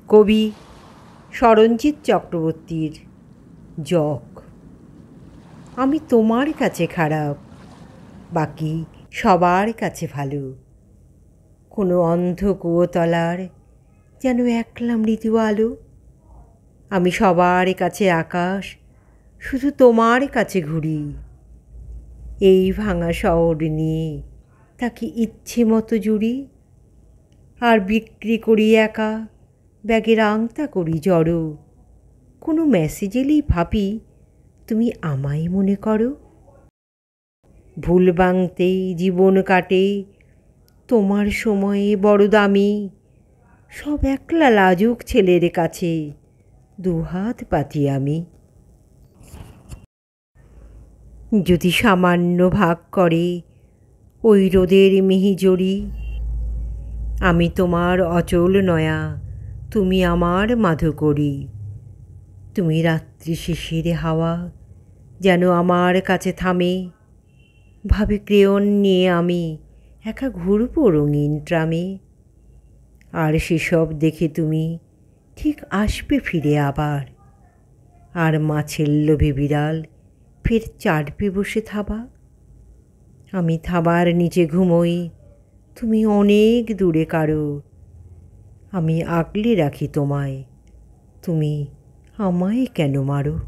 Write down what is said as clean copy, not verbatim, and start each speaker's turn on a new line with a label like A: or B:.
A: কবি স্মরণজিৎ চক্রবর্তীর জগ। আমি তোমার কাছে খারাপ, বাকি সবার কাছে ভালো। কোনো অন্ধ কুয়োতলার যেন একলা মৃদু আলো। আমি সবার কাছে আকাশ, শুধু তোমার কাছে ঘুরি। এই ভাঙা শহর নিয়ে তাকে ইচ্ছে মতো জুড়ি। আর বিক্রি করি একা, ব্যাগের আংটা করি জড়ো। কোনো মেসেজ এলেই ভাবি তুমি আমায় মনে করো। ভুল ভাঙতেই জীবন কাটে, তোমার সময়ে বড় দামি। সব একলা লাজুক ছেলের কাছে দুহাত পাতি আমি। যদি সামান্য ভাগ করে ওই রোদের মিহিজড়ি, আমি তোমার অচল নয়া, তুমি আমার মাধুকরী। তুমি রাত্রি শিশির হাওয়া, যেন আমার কাছে থামে। ভাবে ক্রেয়ন নিয়ে আমি একা ঘুরব রঙিন ট্রামে। আর সেসব দেখে তুমি ঠিক আসবে ফিরে আবার। আর মাছের লোভে বিড়াল ফের চাটবে বসে থাবা। আমি থাবার নিচে ঘুমোই, তুমি অনেক দূরে কারো। আমি আগলে রাখি তোমায়, তুমি আমায় কেন মারো।